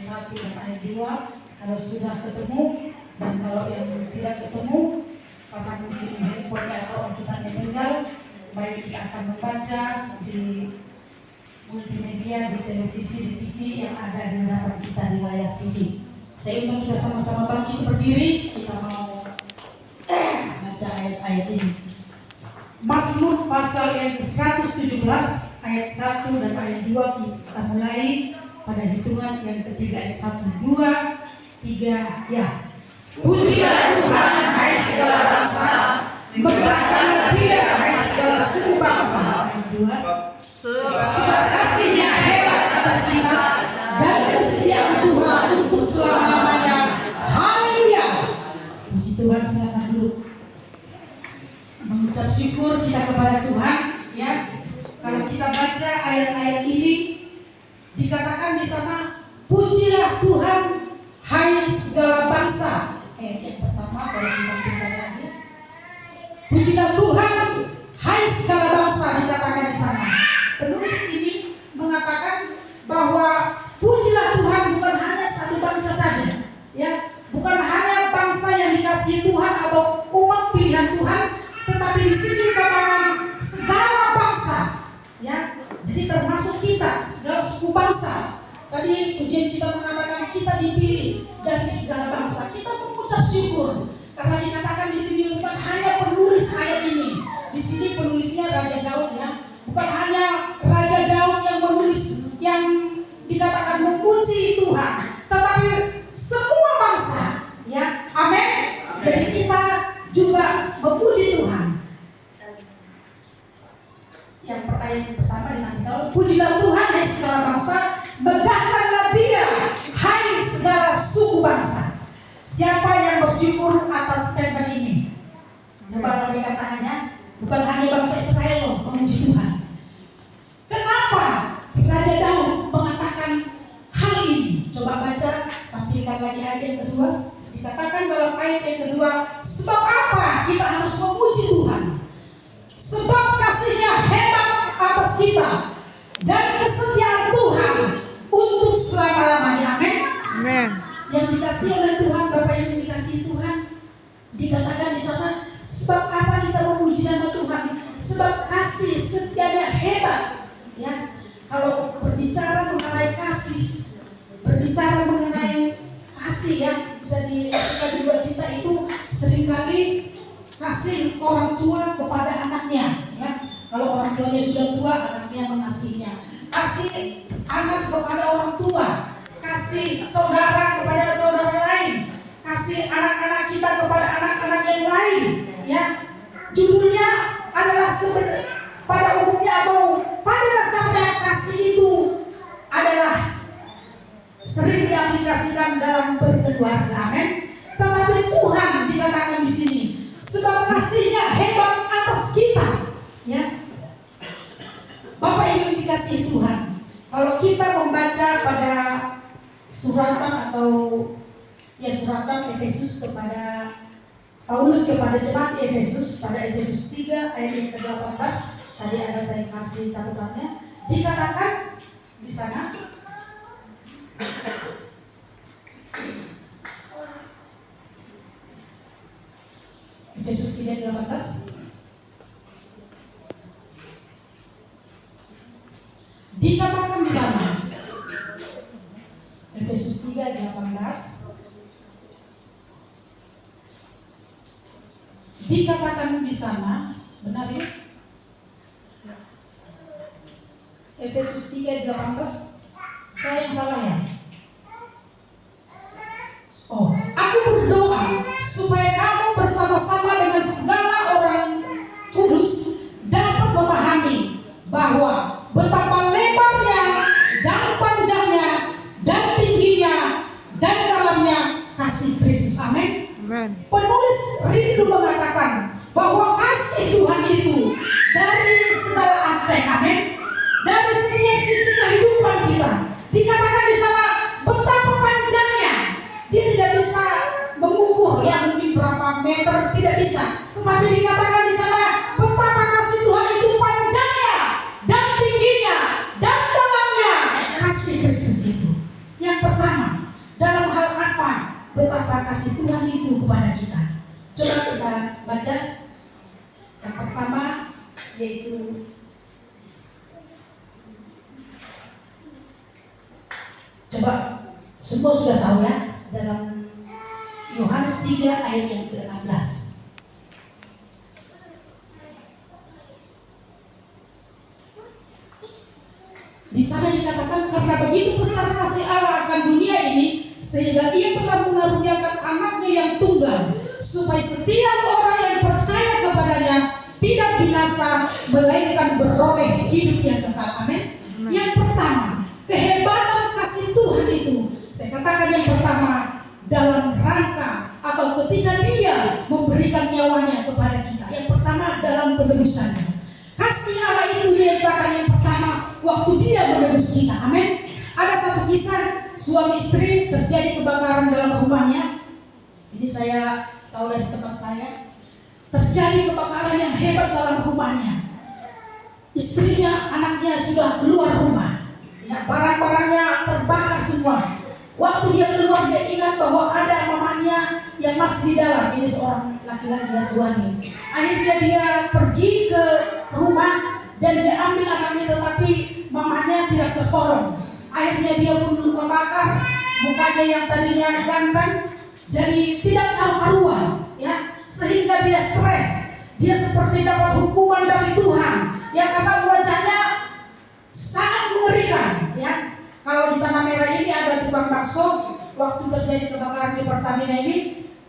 1 dan ayat 2. Kalau sudah ketemu, dan kalau yang tidak ketemu, karena mungkin handphonenya atau Alkitabnya tinggal, baik kita akan membaca di multimedia, di televisi, di TV yang ada di hadapan kita di layar TV. Saya ingin kita sama-sama bangkit berdiri, kita mau baca ayat-ayat ini. Mazmur pasal yang ke-117 ayat 1 dan ayat 2 kita mulai pada hitungan yang ketiga ayat 1, 2, 3, ya. Pujilah Tuhan, hai segala bangsa, megahkanlah Dia, hai segala suku bangsa. Ayat 2. Sebab kasih-Nya hebat atas kita dan kesetiaan Tuhan untuk selama-lamanya. Haleluya. Puji Tuhan, silakan duduk. Mengucap syukur kita kepada Tuhan, ya. Kalau kita baca ayat-ayat ini, dikatakan di sana, pujilah Tuhan, hai segala bangsa. Ayat yang pertama, kalau kita pindah lagi, pujilah Tuhan, hai segala bangsa, dikatakan di sana. Penulis ini mengatakan bahwa pujilah Tuhan bukan hanya satu bangsa saja, ya, bukan hanya bangsa yang dikasihi Tuhan atau umat pilihan Tuhan, tetapi di sini dikatakan segala bangsa, ya. Jadi termasuk kita, segala suku bangsa. Tadi pujian kita mengatakan kita dipilih dari segala bangsa. Kita mengucap syukur karena dikatakan di sini bukan hanya penulis ayat ini. Di sini penulisnya Raja Daud, ya. Bukan hanya Raja Daud yang menulis, yang dikatakan memuji Tuhan, tetapi semua bangsa, ya. Amin. Jadi kita juga memuji Tuhan. Yang pertama ditampilkan, pujilah Tuhan, hai segala bangsa, megahkanlah Dia, hai segala suku bangsa. Siapa yang bersyukur atas statement ini? Coba lambaikan tangannya. Bukan hanya bangsa Israel loh memuji Tuhan. Kenapa Raja Daud mengatakan hal ini? Coba baca, tampilkan lagi ayat yang kedua. Dikatakan dalam ayat yang kedua, sebab apa kita harus memuji Tuhan? Sebab kasih-Nya hebat atas kita dan kesetiaan Tuhan untuk selama-lamanya. Amin. Amin. Yang dikasihi oleh Tuhan, Bapak Ibu dikasihi Tuhan, dikatakan di sana, sebab apa kita memuji nama Tuhan? Sebab kasih setianya hebat, ya. Kalau berbicara mengenai kasih, berbicara mengenai kasih yang bisa diartikan dua cita itu seringkali kasih orang tua kepada anaknya, ya. Kalau orang tuanya sudah tua, anaknya mengasihinya. Kasih anak kepada orang tua, kasih saudara kepada saudara lain, kasih anak-anak kita kepada anak-anak yang lain, ya. Judulnya adalah pada umumnya atau pada dasarnya kasih itu adalah sering diaplikasikan dalam berkeluarga. Amin. Tetapi Tuhan dikatakan di sini, sebab kasih-Nya hebat atas kita, ya. Bapak Ibu dikasihi Tuhan, kalau kita membaca pada suratan atau ya suratan Efesus kepada Paulus kepada jemaat Efesus, pada Efesus 3 ayat yang ke-18, tadi ada saya kasih catatannya, dikatakan di sana, Efesus 3:18, dikatakan di sana, Efesus 3:18, dikatakan di sana, benar ya? Efesus 3:18, saya yang salah ya? Oh, aku berdoa supaya kamu bersama-sama dengan segala orang kudus dapat memahami bahwa betapa lebarnya dan panjangnya dan tingginya dan dalamnya kasih Kristus. Amin. Amin. Penulis rindu mengatakan bahwa kasih Tuhan itu dari segala aspek, amin, dari setiap sisi kehidupan kita. Dikatakan di sana betapa panjangnya, dia tidak bisa mengukur ya mungkin berapa meter, tidak bisa. Tetapi dikatakan di sana betapa kasih Tuhan itu panjangnya dan tingginya dan dalamnya kasih Kristus itu. Yang pertama, kasih Tuhan itu kepada kita. Coba kita baca yang pertama, yaitu coba semua sudah tahu ya, dalam Yohanes 3 ayat yang ke-16. Di sana dikatakan, karena begitu besar kasih Allah akan dunia ini, sehingga Ia telah mengaruniakan anaknya yang tunggal, supaya setiap orang yang percaya kepadanya tidak binasa, melainkan beroleh hidup yang kekal. Amin. Yang pertama, kehebatan kasih Tuhan itu, saya katakan yang pertama, dalam rangka atau ketika Dia memberikan nyawanya kepada kita. Yang pertama, dalam penebusannya. Kasih Allah itu Dia katakan yang pertama, waktu Dia menebus kita. Amin. Ada satu kisah suami istri terjadi kebakaran dalam rumahnya. Ini saya tahu dari teman saya. Terjadi kebakaran yang hebat dalam rumahnya. Istrinya, anaknya sudah keluar rumah. Ya, barang-barangnya terbakar semua. Waktu dia keluar, dia ingat bahwa ada mamanya yang masih di dalam. Ini seorang laki-laki ya, suami. Akhirnya dia pergi ke rumah dan dia ambil anaknya, tetapi mamanya tidak tertolong. Akhirnya dia pun luka bakar, mukanya yang tadinya ganteng jadi tidak karu-karuan, ya, sehingga dia stres. Dia seperti dapat hukuman dari Tuhan, ya, karena wajahnya sangat mengerikan, ya. Kalau di Tanah Merah ini ada tukang bakso, waktu terjadi kebakaran di Pertamina ini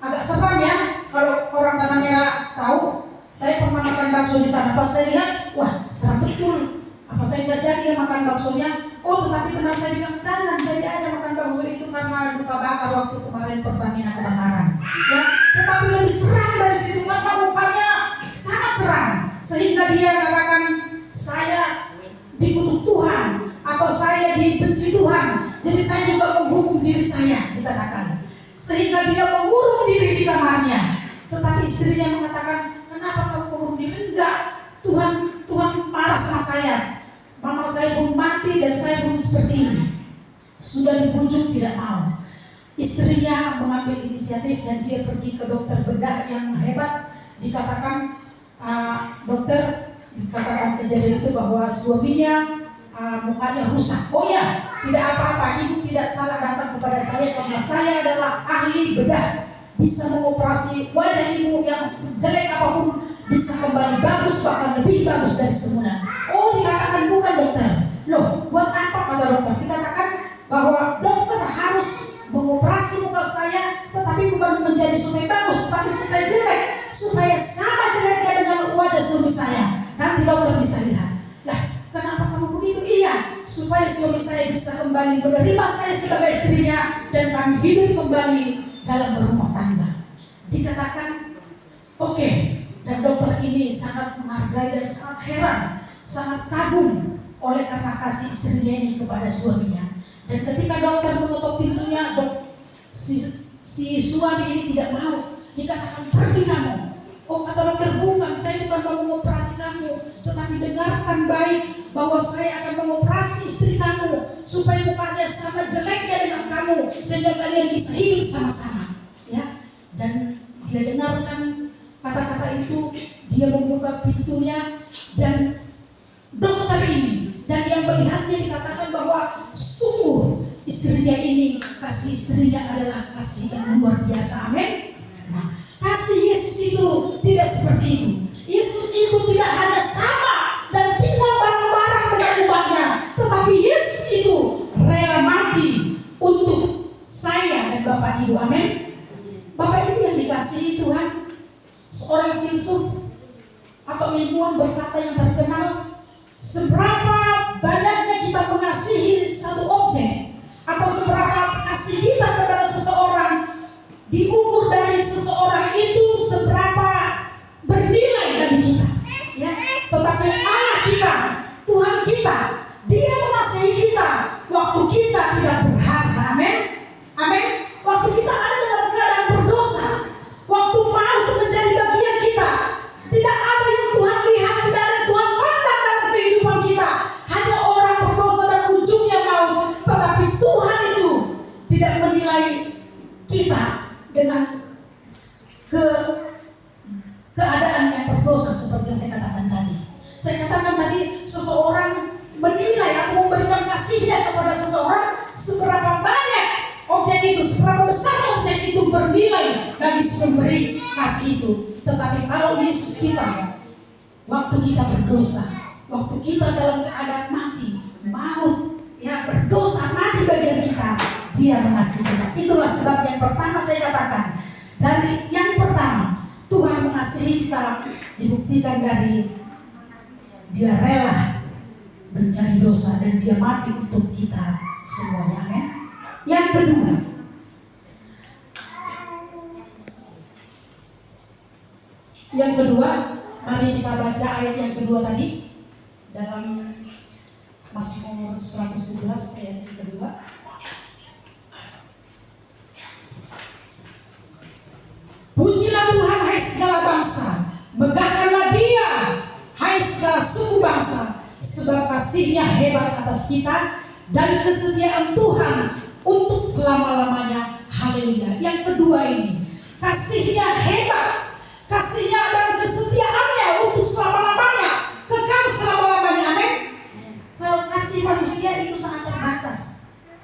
agak seram ya. Kalau orang Tanah Merah tahu, saya pernah makan bakso di sana. Pas saya lihat, wah, seram betul. Apa saya nggak jadi ya makan baksonya? Oh, tetapi teman saya bilang, jangan jadi aja makan bakso itu karena luka bakar waktu kemarin Pertamina kebakaran. Ya, tetapi lebih seram dari situ karena mukanya sangat seram, sehingga dia katakan, saya dikutuk Tuhan atau saya dibenci Tuhan, jadi saya juga menghukum diri saya, dikatakan. Sehingga dia mengurung diri di kamarnya. Tetapi istrinya mengatakan, kenapa kamu mengurung diri? Enggak, Tuhan marah sama saya. Mama saya pun mati dan saya pun seperti ini. Sudah dibujuk tidak mau. Istrinya mengambil inisiatif dan dia pergi ke dokter bedah yang hebat. Dikatakan dokter, dikatakan kejadian itu bahwa suaminya mukanya rusak. Oh ya, tidak apa-apa, ibu tidak salah datang kepada saya karena saya adalah ahli bedah, bisa mengoperasi wajah ibu yang sejelek apapun bisa kembali bagus, bahkan lebih bagus dari semula. Oh, dikatakan bukan dokter. Loh, buat apa kata dokter? Dikatakan bahwa dokter harus mengoperasi muka saya, tetapi bukan menjadi supaya bagus, tetapi supaya jelek, supaya sama jeleknya dengan wajah suami saya. Nanti dokter bisa lihat. Lah, kenapa kamu begitu? Iya, supaya suami saya bisa kembali menerima saya sebagai istrinya dan kami hidup kembali dalam berumah tangga. Dikatakan, oke. Dan dokter ini sangat menghargai dan sangat heran, sangat kagum oleh karena kasih istrinya ini kepada suaminya. Dan ketika dokter mengetuk pintunya, si suami ini tidak mau. Dikatakan, pergi kamu. Oh, kata dokter, bukan, saya bukan mau mengoperasi kamu, tetapi dengarkan baik bahwa saya akan mengoperasi istri kamu supaya mukanya sama jeleknya dengan kamu, sehingga kalian bisa hidup sama-sama. Ya, dan dia dengarkan kata-kata itu, dia membuka pintunya dan dokter ini, dan yang melihatnya dikatakan bahwa sungguh istrinya ini, kasih istrinya adalah kasih yang luar biasa. Amin. Nah, kasih Yesus itu tidak seperti itu. Yesus itu tidak hanya sama dan tinggal bareng-bareng dengan umatnya, tetapi Yesus itu rela mati untuk saya dan Bapak Ibu. Amin. Bapak Ibu yang dikasihi Tuhan, seorang filsuf atau ilmuwan berkata yang terkenal, seberapa banyaknya kita mengasihi satu objek atau seberapa kasih kita kepada seseorang diukur dari seseorang itu seberapa bernilai bagi kita, ya. Tetapi Allah kita, Tuhan kita, Dia mengasihi kita waktu kita tidak berharga. Amin. Amin. Waktu kita ada dalam keadaan berdosa, waktu maut menjadi bagian kita, tidak ada yang Tuhan lihat, tidak ada yang Tuhan pandang dalam kehidupan kita, hanya orang berdosa dan ujungnya maut. Tetapi Tuhan itu tidak menilai kita dengan keadaan yang berdosa seperti yang saya katakan tadi. Saya katakan tadi, seseorang menilai atau memberikan kasihnya kepada seseorang, seberapa banyak objek itu, seberapa besar objek itu bernilai bagi si pemberi kasih itu. Tetapi kalau Yesus kita, waktu kita berdosa, waktu kita dalam keadaan mati, maut, ya berdosa, mati bagian kita, Dia mengasihi kita. Itulah sebab yang pertama saya katakan. Dari yang pertama, Tuhan mengasihi kita dibuktikan dari Dia rela mencari dosa dan Dia mati untuk kita semuanya. Amin. Yang kedua, mari kita baca ayat yang kedua tadi dalam Mazmur 111 ayat yang kedua. Pujilah Tuhan hai segala bangsa, megahkanlah Dia hai segala suku bangsa, sebab kasih-Nya hebat atas kita dan kesetiaan Tuhan untuk selama-lamanya. Haleluya. Yang kedua ini, kasih-Nya hebat, kasih-Nya dan kesetiaannya untuk selama-lamanya, kekal selama-lamanya. Amin. Kalau kasih manusia itu sangat terbatas.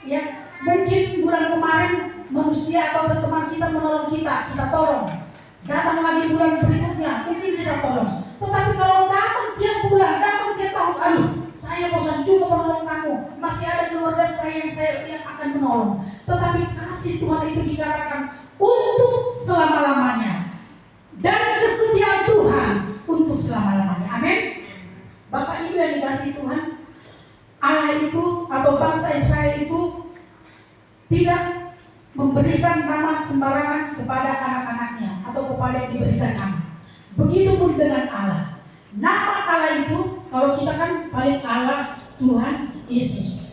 Ya, mungkin bulan kemarin manusia atau teman kita menolong kita tolong. Datang lagi bulan berikutnya, mungkin kita tolong. Tetapi kalau datang tiap bulan, datang tiap tahun, aduh, saya bosan juga menolong kamu. Masih ada keluarga saya yang akan menolong. Tetapi kasih Tuhan itu dikatakan untuk selama-lamanya dan kesetiaan Tuhan untuk selama-lamanya. Amin. Bapak Ibu yang dikasihi Tuhan, Allah itu atau bangsa Israel itu tidak memberikan nama sembarangan kepada anak-anaknya atau kepada yang diberikan nama. Begitupun dengan Allah. Nama Allah itu, kalau kita kan paling Allah Tuhan Yesus.